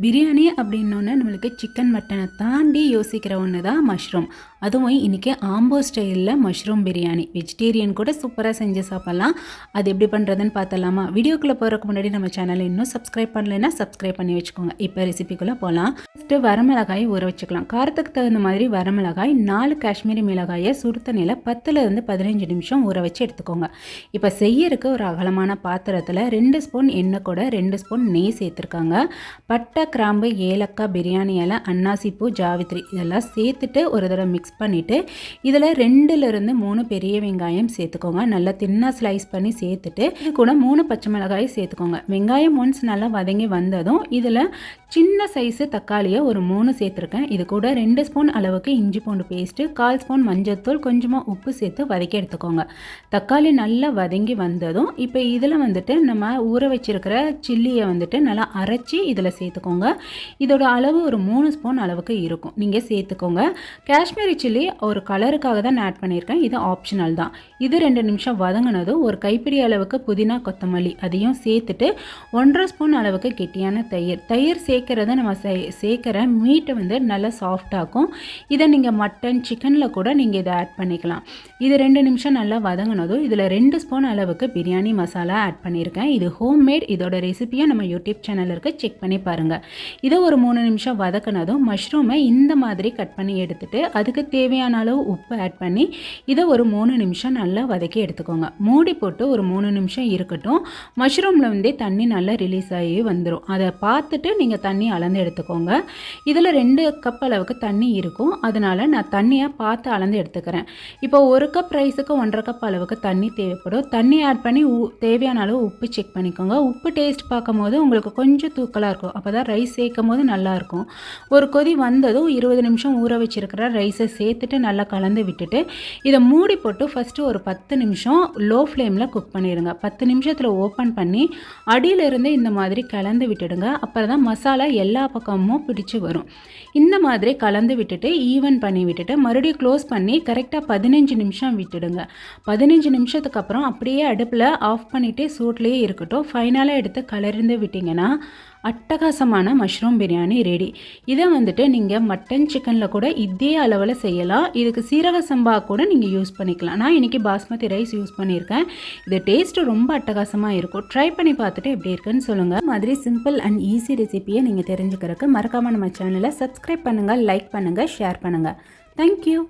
பிரியாணி அப்படின்னோடனே நம்மளுக்கு சிக்கன் மட்டனை தாண்டி யோசிக்கிற ஒன்று தான் மஷ்ரூம். அதுவும் இன்றைக்கி ஆம்போ ஸ்டைலில் மஷ்ரூம் பிரியாணி வெஜிடேரியன் கூட சூப்பராக செஞ்சு சாப்பிட்லாம். அது எப்படி பண்ணுறதுன்னு பார்த்தலாமா? வீடியோக்குள்ளே போகிறதுக்கு முன்னாடி நம்ம சேனலை இன்னும் சப்ஸ்கிரைப் பண்ணலைன்னா சப்ஸ்கிரைப் பண்ணி வச்சுக்கோங்க. இப்போ ரெசிபிக்குள்ளே போகலாம். ஃபஸ்ட்டு வரமிளகாய் ஊற வச்சுக்கலாம். காரத்துக்கு தகுந்த மாதிரி வரமிளகாய் 4 காஷ்மீரி மிளகாயை சுடு தண்ணியில் 10லேருந்து 15 நிமிஷம் ஊற வச்சு எடுத்துக்கோங்க. இப்போ செய்யறதுக்கு ஒரு அகலமான பாத்திரத்தில் 2 ஸ்பூன் எண்ணெய் கூட 2 ஸ்பூன் நெய் சேர்த்துருக்காங்க. பட்டை, கிராம்பு, ஏலக்காய், பிரியாணி இலை, அன்னாசிப்பூ, ஜாவித்ரி இதெல்லாம் சேர்த்துட்டு ஒரு தடவை மிக்ஸ் பண்ணிவிட்டு இதில் 2லேருந்து 3 பெரிய வெங்காயம் சேர்த்துக்கோங்க. நல்லா தின்னாக ஸ்லைஸ் பண்ணி சேர்த்துட்டு இது கூட 3 பச்சை மிளகாய் சேர்த்துக்கோங்க. வெங்காயம் ஒன்ஸ் நல்லா வதங்கி வந்ததும் இதில் சின்ன சைஸு தக்காளியை ஒரு 3 சேர்த்துருக்கேன். இது கூட 2 ஸ்பூன் அளவுக்கு இஞ்சி பூண்டு பேஸ்ட்டு, 1/4 ஸ்பூன் மஞ்சள்தூள், கொஞ்சமாக உப்பு சேர்த்து வதக்கி எடுத்துக்கோங்க. தக்காளி நல்லா வதங்கி வந்ததும் இப்போ இதில் வந்துட்டு நம்ம ஊற வச்சிருக்கிற சில்லியை வந்துட்டு நல்லா அரைச்சி இதில் சேர்த்துக்கோங்க. இதோட அளவு ஒரு 3 ஸ்பூன் அளவுக்கு இருக்கும், நீங்கள் சேர்த்துக்கோங்க. காஷ்மீரி சில்லி ஒரு கலருக்காக தான் ஆட் பண்ணியிருக்கேன், இது ஆப்ஷனல் தான். இது 2 நிமிஷம் வதங்கினதும் ஒரு கைப்பிடி அளவுக்கு புதினா, கொத்தமல்லி அதையும் சேர்த்துட்டு 1/2 ஸ்பூன் அளவுக்கு கெட்டியான தயிர் சேர்க்கறத நம்ம சேர்க்குற மீட்டை வந்து நல்லா சாஃப்டாகும். இதை நீங்கள் மட்டன், சிக்கனில் கூட நீங்கள் இதை ஆட் பண்ணிக்கலாம். இது 2 நிமிஷம் நல்லா வதங்கினதும் இதில் 2 ஸ்பூன் அளவுக்கு பிரியாணி மசாலா ஆட் பண்ணியிருக்கேன். இது ஹோம்மேட். இதோட ரெசிபியை நம்ம யூடியூப் சேனல் இருக்குது, செக் பண்ணி பாருங்கள். இதை ஒரு 3 நிமிஷம் வதக்கினதும் மஷ்ரூமை இந்த மாதிரி கட் பண்ணி எடுத்துட்டு அதுக்கு தேவையான அளவு உப்பு ஆட் பண்ணி இதை ஒரு 3 நிமிஷம் நல்லா வதக்கி எடுத்துக்கோங்க. மூடி போட்டு ஒரு 3 நிமிஷம் இருக்கட்டும். மஷ்ரூமில் வந்து தண்ணி நல்லா ரிலீஸ் ஆகி வந்துடும். அதை பார்த்துட்டு நீங்கள் தண்ணி அளந்து எடுத்துக்கோங்க. இதில் 2 கப் அளவுக்கு தண்ணி இருக்கும், அதனால் நான் தண்ணியாக பார்த்து அளந்து எடுத்துக்கிறேன். இப்போ 1 கப் ரைஸுக்கு 1/2 கப் அளவுக்கு தண்ணி தேவைப்படும். தண்ணி ஆட் பண்ணி தேவையான அளவு உப்பு செக் பண்ணிக்கோங்க. உப்பு டேஸ்ட் பார்க்கும் போது உங்களுக்கு கொஞ்சம் தூக்கலாக இருக்கும், அப்போ தான் ரைஸ் சேர்க்கும் போது நல்லாயிருக்கும். ஒரு கொதி வந்ததும் 20 நிமிஷம் ஊற வச்சிருக்கிற ரைஸை சேர்த்துட்டு நல்லா கலந்து விட்டுட்டு இதை மூடி போட்டு ஃபஸ்ட்டு ஒரு 10 நிமிஷம் லோ ஃப்ளேமில் குக் பண்ணிடுங்க. 10 நிமிஷத்தில் ஓப்பன் பண்ணி அடியிலிருந்து இந்த மாதிரி கலந்து விட்டுடுங்க. அப்புறம் தான் மசாலா எல்லா பக்கமும் பிடிச்சி வரும். இந்த மாதிரி கலந்து விட்டுட்டு ஈவன் பண்ணி விட்டுட்டு மறுபடியும் க்ளோஸ் பண்ணி கரெக்டாக 15 நிமிஷம் விட்டுடுங்க. 15 நிமிஷத்துக்கு அப்புறம் அப்படியே அடுப்பில் ஆஃப் பண்ணிவிட்டு சூட்லேயே இருக்கட்டும். ஃபைனலாக எடுத்து கலர்ந்து விட்டிங்கன்னா அட்டகாசமான மஷ்ரூம் பிரியாணி ரெடி. இதை வந்துட்டு நீங்கள் மட்டன், சிக்கனில் கூட இதே அளவில் செய்யலாம். இதுக்கு சீரக சம்பா கூட நீங்கள் யூஸ் பண்ணிக்கலாம். நான் இன்றைக்கி பாஸ்மதி ரைஸ் யூஸ் பண்ணியிருக்கேன். இது டேஸ்ட்டு ரொம்ப அட்டகாசமாக இருக்கும். ட்ரை பண்ணி பார்த்துட்டு எப்படி இருக்குன்னு சொல்லுங்கள். மாதிரி சிம்பிள் அண்ட் ஈஸி ரெசிபியை நீங்கள் தெரிஞ்சுக்கிறதுக்கு மறக்காமல் நம்ம சேனலை சப்ஸ்கிரைப் பண்ணுங்கள், லைக் பண்ணுங்கள், ஷேர் பண்ணுங்கள். தேங்க்யூ.